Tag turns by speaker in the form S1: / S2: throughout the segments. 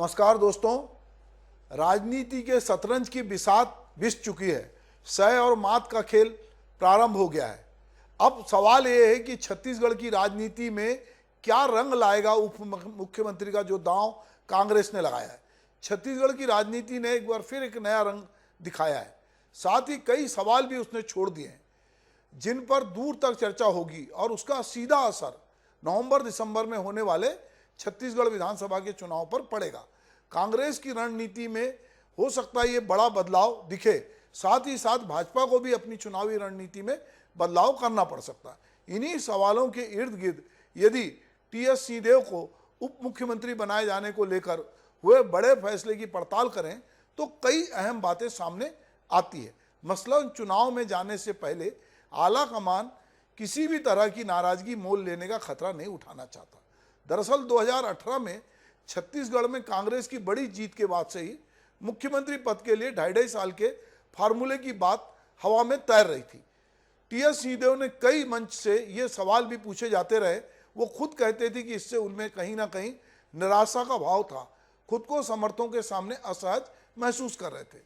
S1: नमस्कार दोस्तों, राजनीति के शतरंज की बिसात बिछ चुकी है। सह और मात का खेल प्रारंभ हो गया है। अब सवाल यह है कि छत्तीसगढ़ की राजनीति में क्या रंग लाएगा उप मुख्यमंत्री का जो दांव कांग्रेस ने लगाया है। छत्तीसगढ़ की राजनीति ने एक बार फिर एक नया रंग दिखाया है। साथ ही कई सवाल भी उसने छोड़ दिए हैं जिन पर दूर तक चर्चा होगी और उसका सीधा असर नवंबर-दिसंबर में होने वाले छत्तीसगढ़ विधानसभा के चुनाव पर पड़ेगा। कांग्रेस की रणनीति में हो सकता है ये बड़ा बदलाव दिखे, साथ ही साथ भाजपा को भी अपनी चुनावी रणनीति में बदलाव करना पड़ सकता है। इन्हीं सवालों के इर्द गिर्द यदि टी.एस. सिंहदेव को उप मुख्यमंत्री बनाए जाने को लेकर हुए बड़े फैसले की पड़ताल करें तो कई अहम बातें सामने आती है। मसलन चुनाव में जाने से पहले आला कमान किसी भी तरह की नाराजगी मोल लेने का खतरा नहीं उठाना चाहता। दरअसल 2018 में छत्तीसगढ़ में कांग्रेस की बड़ी जीत के बाद से ही मुख्यमंत्री पद के लिए 2.5 साल के फार्मूले की बात हवा में तैर रही थी। टी.एस. सिंहदेव ने कई मंच से ये सवाल भी पूछे जाते रहे। वो खुद कहते थे कि इससे उनमें कहीं ना कहीं निराशा का भाव था, खुद को समर्थकों के सामने असहज महसूस कर रहे थे।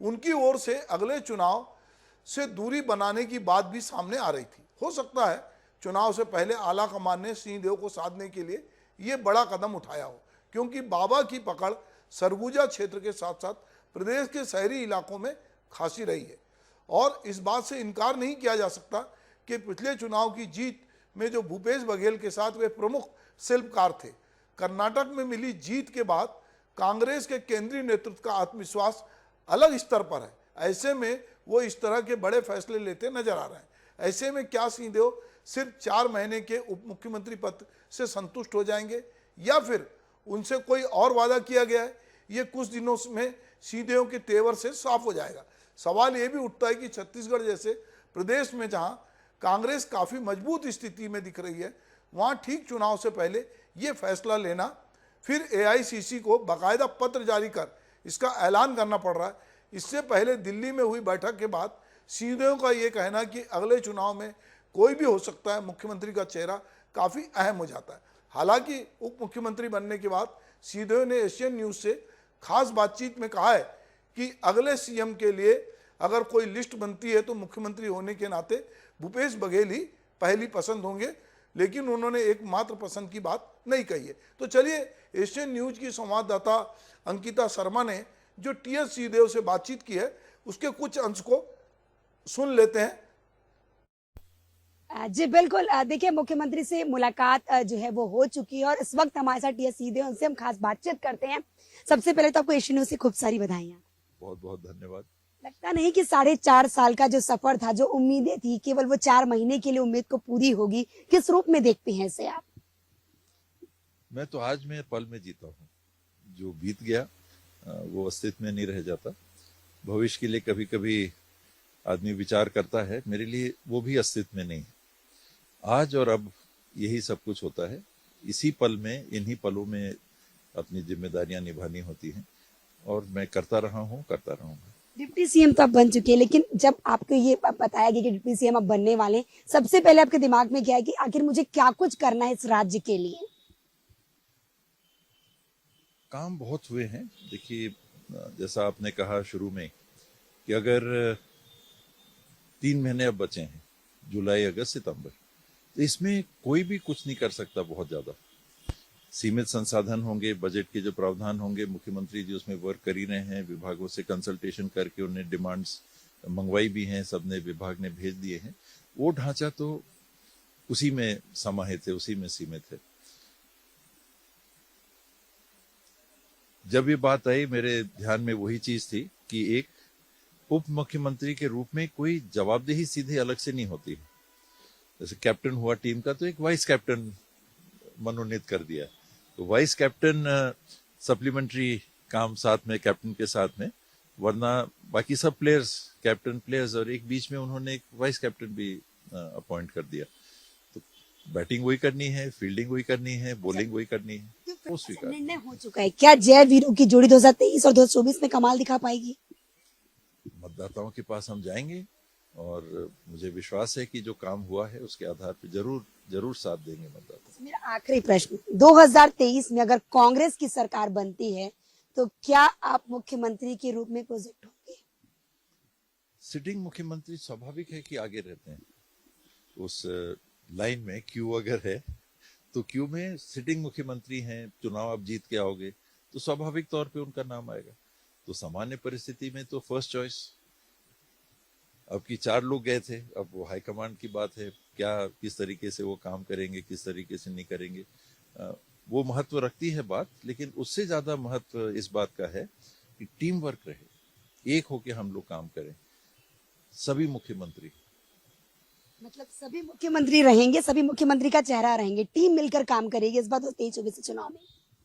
S1: उनकी ओर से अगले चुनाव से दूरी बनाने की बात भी सामने आ रही थी। हो सकता है चुनाव से पहले आला कमान ने सिंहदेव को साधने के लिए ये बड़ा कदम उठाया हो, क्योंकि बाबा की पकड़ सरगुजा क्षेत्र के साथ साथ प्रदेश के शहरी इलाकों में खासी रही है। और इस बात से इनकार नहीं किया जा सकता कि पिछले चुनाव की जीत में जो भूपेश बघेल के साथ वे प्रमुख शिल्पकार थे। कर्नाटक में मिली जीत के बाद कांग्रेस के केंद्रीय नेतृत्व का आत्मविश्वास अलग स्तर पर है। ऐसे में वो इस तरह के बड़े फैसले लेते नजर आ रहे हैं। ऐसे में क्या सिंहदेव सिर्फ 4 महीने के उप मुख्यमंत्री पद से संतुष्ट हो जाएंगे या फिर उनसे कोई और वादा किया गया है, ये कुछ दिनों में सिंहदेव के तेवर से साफ हो जाएगा। सवाल ये भी उठता है कि छत्तीसगढ़ जैसे प्रदेश में जहां कांग्रेस काफ़ी मजबूत स्थिति में दिख रही है, वहां ठीक चुनाव से पहले ये फैसला लेना, फिर AICC को बाकायदा पत्र जारी कर इसका ऐलान करना पड़ रहा है। इससे पहले दिल्ली में हुई बैठक के बाद सिंहदेव का ये कहना कि अगले चुनाव में कोई भी हो सकता है, मुख्यमंत्री का चेहरा काफ़ी अहम हो जाता है। हालांकि उप मुख्यमंत्री बनने के बाद सिंहदेव ने एशियन न्यूज़ से खास बातचीत में कहा है कि अगले सीएम के लिए अगर कोई लिस्ट बनती है तो मुख्यमंत्री होने के नाते भूपेश बघेल ही पहली पसंद होंगे, लेकिन उन्होंने एकमात्र पसंद की बात नहीं कही है। तो चलिए एशियन न्यूज़ की संवाददाता अंकिता शर्मा ने जो टी.एस. सिंहदेव से बातचीत की है उसके कुछ अंश को सुन लेते हैं।
S2: जी बिल्कुल। देखिए, मुख्यमंत्री से मुलाकात जो है वो हो चुकी है और इस वक्त हमारे साथ टी.एस. सिंहदेव, उनसे हम खास बातचीत करते हैं। सबसे पहले तो आपको एशियन न्यूज़ से खूब सारी बधाइयां।
S3: बहुत बहुत धन्यवाद।
S2: लगता नहीं कि 4.5 साल का जो सफर था, जो उम्मीदें थी, केवल वो 4 महीने के लिए उम्मीद को पूरी होगी। किस रूप में देखते हैं इसे आप?
S3: मैं तो आज में पल में जीता हूँ। जो बीत गया वो अस्तित्व में नहीं रह जाता। भविष्य के लिए कभी कभी आदमी विचार करता है, मेरे लिए वो भी अस्तित्व में नहीं है। आज और अब यही सब कुछ होता है। इसी पल में, इन्हीं पलों में अपनी जिम्मेदारियां निभानी होती हैं और मैं करता रहा हूँ, करता रहूंगा।
S2: डिप्टी सीएम तो आप बन चुके हैं, लेकिन जब आपको ये बताया गया कि डिप्टी सीएम आप बनने वाले हैं, सबसे पहले आपके दिमाग में क्या है कि आखिर मुझे क्या कुछ करना है इस राज्य के लिए?
S3: काम बहुत हुए हैं। देखिए, जैसा आपने कहा शुरू में कि अगर 3 महीने अब बचे हैं, जुलाई, अगस्त, सितंबर, तो इसमें कोई भी कुछ नहीं कर सकता। बहुत ज्यादा सीमित संसाधन होंगे, बजट के जो प्रावधान होंगे, मुख्यमंत्री जी उसमें वर्क कर ही रहे हैं। विभागों से कंसल्टेशन करके उन्हें डिमांड्स मंगवाई भी हैं, सबने विभाग ने भेज दिए हैं। वो ढांचा तो उसी में समाहित है, उसी में सीमित है। जब ये बात आई, मेरे ध्यान में वही चीज थी कि एक उप मुख्यमंत्री के रूप में कोई जवाबदेही सीधे अलग से नहीं होती। जैसे कैप्टन हुआ टीम का तो एक वाइस कैप्टन मनोनीत कर दिया, तो वाइस कैप्टन सप्लीमेंट्री काम साथ में, कैप्टन के साथ में, वरना बाकी सब प्लेयर्स कैप्टन प्लेयर्स, और एक बीच में उन्होंने एक वाइस कैप्टन भी अपॉइंट कर दिया। तो बैटिंग वही करनी है, फील्डिंग वही करनी है, बॉलिंग वही करनी है। वो स्वीकार
S2: निर्णय हो चुका है। क्या जय वीरों की जोड़ी 2023 और 2024 में कमाल दिखा पाएगी?
S3: मतदाताओं के पास हम जाएंगे और मुझे विश्वास है कि जो काम हुआ है उसके आधार पर जरूर साथ देंगे मतदाता।
S2: मेरा आखिरी प्रश्न, 2023 में अगर कांग्रेस की सरकार बनती है तो क्या आप मुख्यमंत्री के रूप में प्रोजेक्ट होंगे?
S3: सिटिंग मुख्यमंत्री स्वाभाविक है कि आगे रहते हैं उस लाइन में। क्यू अगर है तो क्यू में सिटिंग मुख्यमंत्री हैं, चुनाव आप जीत के आओगे तो स्वाभाविक तौर पे उनका नाम आएगा। तो सामान्य परिस्थिति में तो फर्स्ट चॉइस। अब की 4 लोग गए थे, अब वो हाईकमांड की बात है, क्या किस तरीके से वो काम करेंगे, किस तरीके से नहीं करेंगे, वो महत्व रखती है बात। लेकिन उससे ज्यादा महत्व इस बात का है कि टीम वर्क रहे, एक होके हम लोग काम करें, सभी मुख्यमंत्री।
S2: मतलब सभी मुख्यमंत्री रहेंगे, सभी मुख्यमंत्री का चेहरा रहेंगे, टीम मिलकर काम करेगी इस बार 23-24 चुनाव में।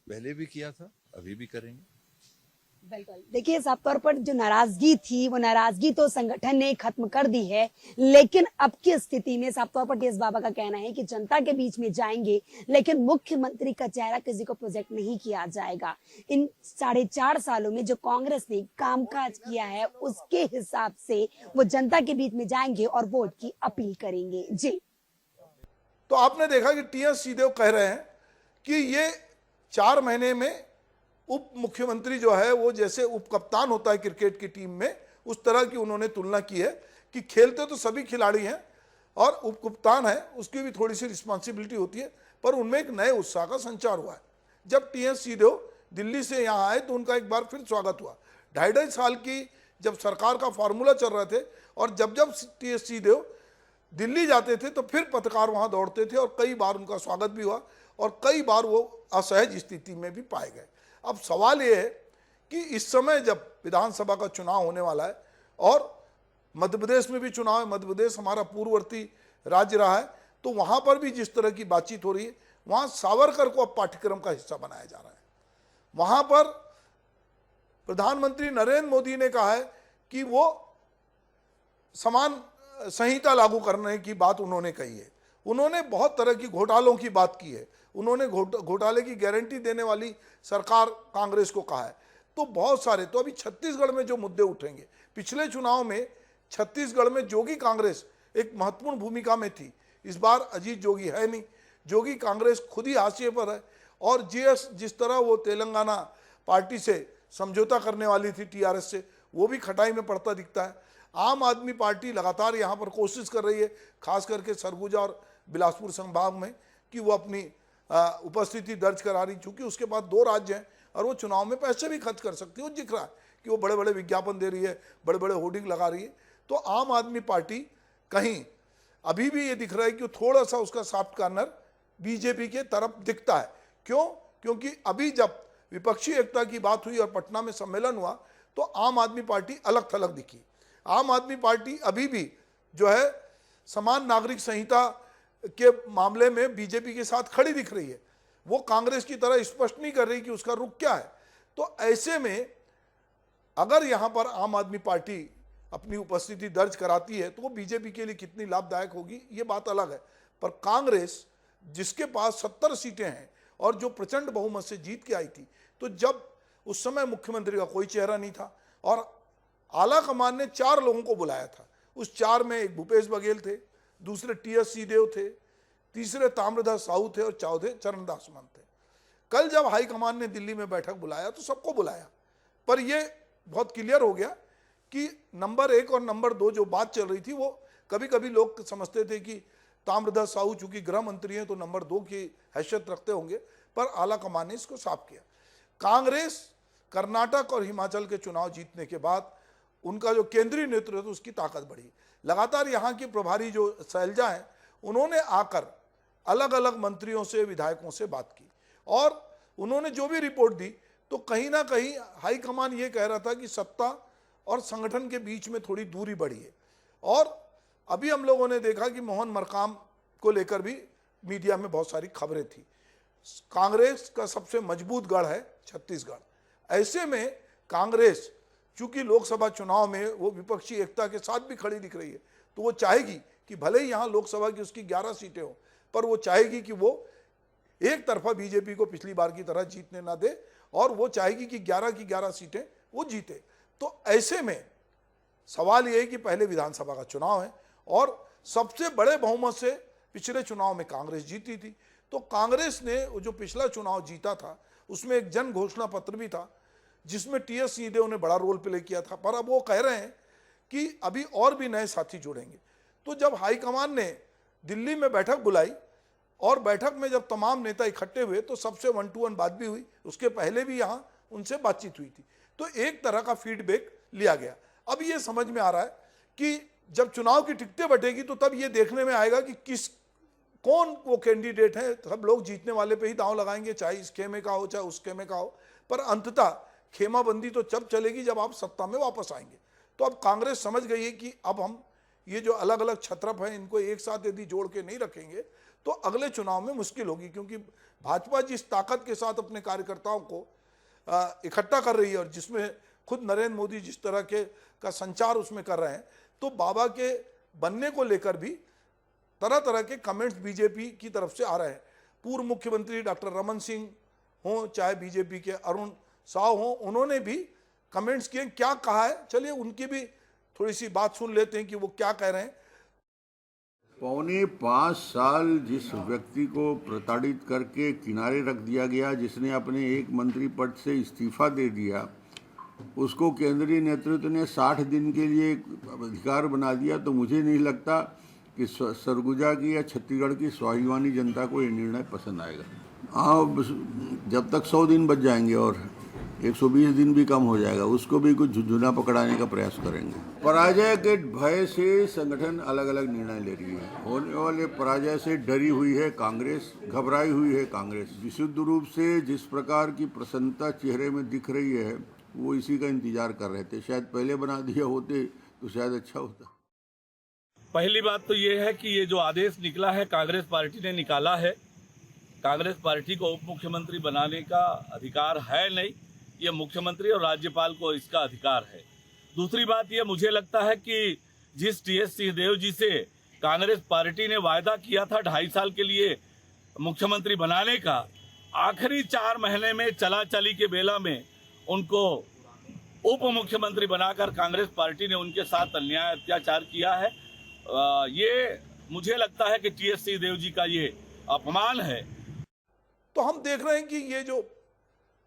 S3: पहले भी किया था, अभी भी करेंगे।
S2: बिल्कुल। देखिए, साफ तौर पर जो नाराजगी थी वो नाराजगी तो संगठन ने खत्म कर दी है, लेकिन अब की स्थिति में साफ तौर पर टीएस बाबा का कहना है कि जनता के बीच में जाएंगे लेकिन मुख्यमंत्री का चेहरा किसी को प्रोजेक्ट नहीं किया जाएगा। इन 4.5 सालों में जो कांग्रेस ने कामकाज किया है उसके हिसाब से वो जनता के बीच में जाएंगे और वोट की अपील करेंगे। जी,
S1: तो आपने देखा कि टीएस सिंहदेव कह रहे हैं कि ये 4 महीने में उप मुख्यमंत्री जो है वो जैसे उप कप्तान होता है क्रिकेट की टीम में, उस तरह की उन्होंने तुलना की है कि खेलते तो सभी खिलाड़ी हैं और उप कप्तान है उसकी भी थोड़ी सी रिस्पॉन्सिबिलिटी होती है, पर उनमें एक नए उत्साह का संचार हुआ है। जब टीएस सिंहदेव दिल्ली से यहाँ आए तो उनका एक बार फिर स्वागत हुआ। 2.5 साल की जब सरकार का फॉर्मूला चल रहे थे और जब जब टीएस सिंहदेव दिल्ली जाते थे तो फिर पत्रकार वहाँ दौड़ते थे और कई बार उनका स्वागत भी हुआ और कई बार वो असहज स्थिति में भी पाए गए। अब सवाल ये है कि इस समय जब विधानसभा का चुनाव होने वाला है और मध्य प्रदेश में भी चुनाव है, मध्य प्रदेश हमारा पूर्ववर्ती राज्य रहा है, तो वहां पर भी जिस तरह की बातचीत हो रही है, वहां सावरकर को अब पाठ्यक्रम का हिस्सा बनाया जा रहा है। वहां पर प्रधानमंत्री नरेंद्र मोदी ने कहा है कि वो समान संहिता लागू करने की बात उन्होंने कही है। उन्होंने बहुत तरह की घोटालों की बात की है, उन्होंने घोटाले की गारंटी देने वाली सरकार कांग्रेस को कहा है। तो बहुत सारे, तो अभी छत्तीसगढ़ में जो मुद्दे उठेंगे, पिछले चुनाव में छत्तीसगढ़ में जोगी कांग्रेस एक महत्वपूर्ण भूमिका में थी, इस बार अजीत जोगी है नहीं, जोगी कांग्रेस खुद ही हाशिए पर है। और जिस तरह वो तेलंगाना पार्टी से समझौता करने वाली थी टीआरएस से, वो भी खटाई में पड़ता दिखता है। आम आदमी पार्टी लगातार यहाँ पर कोशिश कर रही है, खास करके सरगुजा और बिलासपुर संभाग में, कि वो अपनी उपस्थिति दर्ज करा रही, चूंकि उसके बाद 2 राज्य हैं और वो चुनाव में पैसे भी खर्च कर सकती है। वो दिख रहा है कि वो बड़े बड़े विज्ञापन दे रही है, बड़े बड़े होर्डिंग लगा रही है। तो आम आदमी पार्टी कहीं अभी भी ये दिख रहा है कि थोड़ा सा उसका सॉफ्ट कॉर्नर बीजेपी के तरफ दिखता है। क्यों? क्योंकि अभी जब विपक्षी एकता की बात हुई और पटना में सम्मेलन हुआ तो आम आदमी पार्टी अलग थलग दिखी। आम आदमी पार्टी अभी भी जो है समान नागरिक संहिता के मामले में बीजेपी के साथ खड़ी दिख रही है, वो कांग्रेस की तरह स्पष्ट नहीं कर रही कि उसका रुख क्या है। तो ऐसे में अगर यहां पर आम आदमी पार्टी अपनी उपस्थिति दर्ज कराती है तो वो बीजेपी के लिए कितनी लाभदायक होगी ये बात अलग है। पर कांग्रेस जिसके पास 70 सीटें हैं और जो प्रचंड बहुमत से जीत के आई थी, तो जब उस समय मुख्यमंत्री का कोई चेहरा नहीं था और आला कमान ने 4 लोगों को बुलाया था, उस 4 में एक भूपेश बघेल थे, दूसरे टीएस सिंहदेव थे, तीसरे ताम्रध्वज साहू थे और चौथे चरणदास मान थे। कल जब हाईकमान ने दिल्ली में बैठक बुलाया तो सबको बुलाया, पर यह बहुत क्लियर हो गया कि नंबर 1 और नंबर 2 जो बात चल रही थी, वो कभी कभी लोग समझते थे कि ताम्रध्वज साहू चूंकि गृह मंत्री हैं तो नंबर 2 की हैसियत रखते होंगे, पर आला कमान ने इसको साफ किया। कांग्रेस कर्नाटक और हिमाचल के चुनाव जीतने के बाद उनका जो केंद्रीय नेतृत्व उसकी ताकत बढ़ी। लगातार यहाँ की प्रभारी जो शैलजा हैं, उन्होंने आकर अलग अलग मंत्रियों से, विधायकों से बात की और उन्होंने जो भी रिपोर्ट दी तो कहीं ना कहीं हाईकमान ये कह रहा था कि सत्ता और संगठन के बीच में थोड़ी दूरी बढ़ी है। और अभी हम लोगों ने देखा कि मोहन मरकाम को लेकर भी मीडिया में बहुत सारी खबरें थी। कांग्रेस का सबसे मजबूत गढ़ है छत्तीसगढ़। ऐसे में कांग्रेस चूंकि लोकसभा चुनाव में वो विपक्षी एकता के साथ भी खड़ी दिख रही है, तो वो चाहेगी कि भले ही यहाँ लोकसभा की उसकी 11 सीटें हो, पर वो चाहेगी कि वो एक तरफा बीजेपी को पिछली बार की तरह जीतने ना दे और वो चाहेगी कि 11 की 11 सीटें वो जीते। तो ऐसे में सवाल ये है कि पहले विधानसभा का चुनाव है और सबसे बड़े बहुमत से पिछले चुनाव में कांग्रेस जीती थी। तो कांग्रेस ने जो पिछला चुनाव जीता था उसमें एक जन घोषणा पत्र भी था जिसमें टीएस सिंहदेव ने बड़ा रोल प्ले किया था, पर अब वो कह रहे हैं कि अभी और भी नए साथी जुड़ेंगे। तो जब हाईकमान ने दिल्ली में बैठक बुलाई और बैठक में जब तमाम नेता इकट्ठे हुए तो सबसे 1-to-1 बात भी हुई, उसके पहले भी यहाँ उनसे बातचीत हुई थी, तो एक तरह का फीडबैक लिया गया। अब ये समझ में आ रहा है कि जब चुनाव की टिकटें बटेगी तो तब ये देखने में आएगा कि कौन वो कैंडिडेट है। सब लोग जीतने वाले पे ही दांव लगाएंगे, चाहे इस खेमे का हो चाहे उस खेमे का हो, पर अंततः खेमाबंदी तो जब चलेगी जब आप सत्ता में वापस आएंगे। तो अब कांग्रेस समझ गई है कि अब हम ये जो अलग अलग छत्रप हैं इनको एक साथ यदि जोड़ के नहीं रखेंगे तो अगले चुनाव में मुश्किल होगी, क्योंकि भाजपा जिस ताकत के साथ अपने कार्यकर्ताओं को इकट्ठा कर रही है और जिसमें खुद नरेंद्र मोदी जिस तरह का संचार उसमें कर रहे हैं, तो बाबा के बनने को लेकर भी तरह तरह के कमेंट्स बीजेपी की तरफ से आ रहे हैं। पूर्व मुख्यमंत्री डॉक्टर रमन सिंह हों चाहे बीजेपी के अरुण साव हों, उन्होंने भी कमेंट्स किए। क्या कहा है, चलिए उनकी भी थोड़ी सी बात सुन लेते हैं कि वो क्या कह रहे हैं।
S4: 4.25 साल जिस व्यक्ति को प्रताड़ित करके किनारे रख दिया गया, जिसने अपने एक मंत्री पद से इस्तीफा दे दिया, उसको केंद्रीय नेतृत्व ने 60 दिन के लिए अधिकार बना दिया, तो मुझे नहीं लगता कि सरगुजा की या छत्तीसगढ़ की स्वाभिमानी जनता को ये निर्णय पसंद आएगा। हाँ, जब तक 100 दिन बच जाएंगे और 120 दिन भी कम हो जाएगा, उसको भी कुछ झुंझुना पकड़ाने का प्रयास करेंगे। पराजय के भय से संगठन अलग अलग निर्णय ले रही है। होने वाले पराजय से डरी हुई है कांग्रेस, घबराई हुई है कांग्रेस। विशुद्ध रूप से जिस प्रकार की प्रसन्नता चेहरे में दिख रही है, वो इसी का इंतजार कर रहे थे। शायद पहले बना दिया होते तो शायद अच्छा होता।
S5: पहली बात तो ये है कि ये जो आदेश निकला है कांग्रेस पार्टी ने निकाला है। कांग्रेस पार्टी को उप मुख्यमंत्री बनाने का अधिकार है नहीं, ये मुख्यमंत्री और राज्यपाल को इसका अधिकार है। दूसरी बात ये मुझे लगता है कि जिस टीएस सिंहदेव जी से कांग्रेस पार्टी ने वायदा किया था 2.5 साल के लिए मुख्यमंत्री बनाने का, आखिरी 4 महीने में चली के बेला में उनको उप मुख्यमंत्री बनाकर कांग्रेस पार्टी ने उनके साथ अन्याय अत्याचार किया है। ये मुझे लगता है कि टीएस सिंहदेव जी का ये अपमान है।
S1: तो हम देख रहे हैं कि ये जो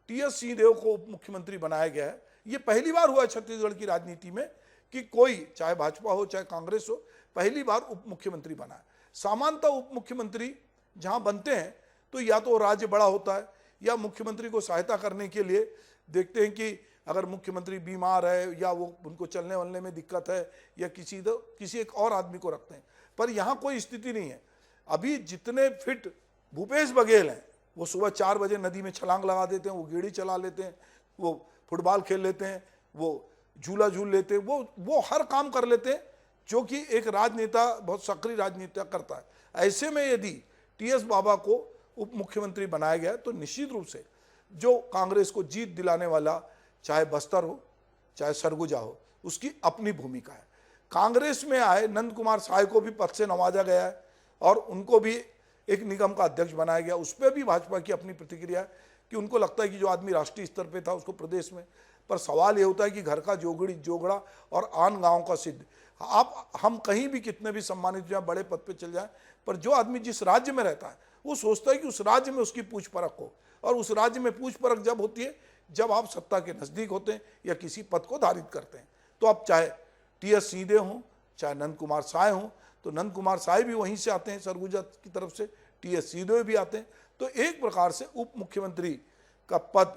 S1: टीएस सिंहदेव को उप मुख्यमंत्री बनाया गया है, ये पहली बार हुआ है छत्तीसगढ़ की राजनीति में कि कोई, चाहे भाजपा हो चाहे कांग्रेस हो, पहली बार उप मुख्यमंत्री बना है। सामान्यतः उप मुख्यमंत्री जहां बनते हैं तो या तो राज्य बड़ा होता है या मुख्यमंत्री को सहायता करने के लिए देखते हैं कि अगर मुख्यमंत्री बीमार है या वो उनको चलने वलने में दिक्कत है या किसी एक और आदमी को रखते हैं, पर यहाँ कोई स्थिति नहीं है। अभी जितने फिट भूपेश बघेल हैं, वो सुबह 4 बजे नदी में छलांग लगा देते हैं, वो गेड़ी चला लेते हैं, वो फुटबॉल खेल लेते हैं, वो झूला झूल लेते हैं, वो हर काम कर लेते हैं जो कि एक राजनेता, बहुत सक्रिय राजनेता करता है। ऐसे में यदि टीएस बाबा को उप मुख्यमंत्री बनाया गया तो निश्चित रूप से जो कांग्रेस को जीत दिलाने वाला, चाहे बस्तर हो चाहे सरगुजा हो, उसकी अपनी भूमिका है। कांग्रेस में आए नंद कुमार साय को भी पद से नवाजा गया है और उनको भी एक निगम का अध्यक्ष बनाया गया। उस पर भी भाजपा की अपनी प्रतिक्रिया है कि उनको लगता है कि जो आदमी राष्ट्रीय स्तर पे था उसको प्रदेश में, पर सवाल ये होता है कि घर का जोगड़ा और आन गांव का सिद्ध। आप हम कहीं भी कितने भी सम्मानित हो जाए, बड़े पद पे चल जाए, पर जो आदमी जिस राज्य में रहता है वो सोचता है कि उस राज्य में उसकी पूछ परख हो, और उस राज्य में पूछ परख जब होती है जब आप सत्ता के नजदीक होते हैं या किसी पद को धारित करते हैं। तो अब चाहे टीएस सिंहदेव हों चाहे नंद कुमार साय हों, तो नंद कुमार साय भी वहीं से आते हैं सरगुजा की तरफ से, टीएस सिंहदेव भी आते हैं। तो एक प्रकार से उप मुख्यमंत्री का पद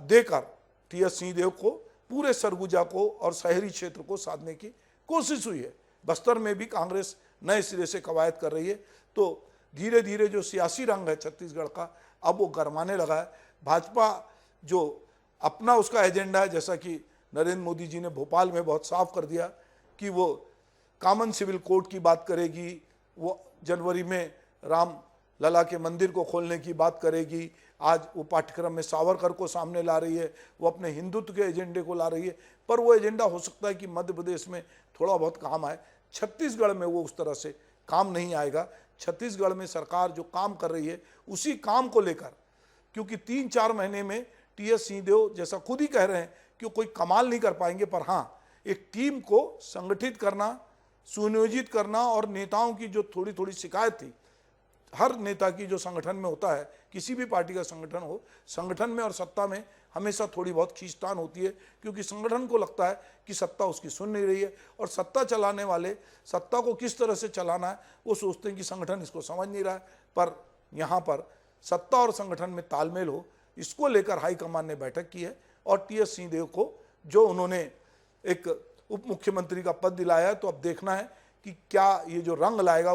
S1: देकर टीएस सिंहदेव को पूरे सरगुजा को और शहरी क्षेत्र को साधने की कोशिश हुई है। बस्तर में भी कांग्रेस नए सिरे से कवायद कर रही है। तो धीरे धीरे जो सियासी रंग है छत्तीसगढ़ का अब वो गरमाने लगा है। भाजपा जो अपना उसका एजेंडा है, जैसा कि नरेंद्र मोदी जी ने भोपाल में बहुत साफ कर दिया कि वो कॉमन सिविल कोड की बात करेगी, वो जनवरी में राम लला के मंदिर को खोलने की बात करेगी, आज वो पाठ्यक्रम में सावरकर को सामने ला रही है, वो अपने हिंदुत्व के एजेंडे को ला रही है। पर वो एजेंडा हो सकता है कि मध्य प्रदेश में थोड़ा बहुत काम आए, छत्तीसगढ़ में वो उस तरह से काम नहीं आएगा। छत्तीसगढ़ में सरकार जो काम कर रही है उसी काम को लेकर, क्योंकि 3-4 महीने में टीएस सिंहदेव जैसा खुद ही कह रहे हैं कि कोई कमाल नहीं कर पाएंगे, पर हाँ एक टीम को संगठित करना, सुनियोजित करना, और नेताओं की जो थोड़ी थोड़ी शिकायत थी, हर नेता की जो संगठन में होता है, किसी भी पार्टी का संगठन हो, संगठन में और सत्ता में हमेशा थोड़ी बहुत खींचतान होती है, क्योंकि संगठन को लगता है कि सत्ता उसकी सुन नहीं रही है, और सत्ता चलाने वाले सत्ता को किस तरह से चलाना है वो सोचते हैं कि संगठन इसको समझ नहीं रहा है। पर यहाँ पर सत्ता और संगठन में तालमेल हो, इसको लेकर हाईकमान ने बैठक की है, और टी.एस. सिंहदेव को जो उन्होंने एक उप मुख्यमंत्री का पद दिलाया है, तो अब देखना है कि क्या ये जो रंग लाएगा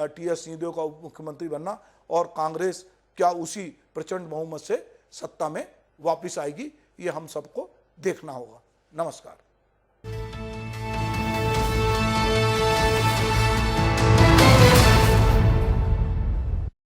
S1: टी.एस. सिंहदेव का उप मुख्यमंत्री बनना, और कांग्रेस क्या उसी प्रचंड बहुमत से सत्ता में वापस आएगी, ये हम सबको देखना होगा। नमस्कार।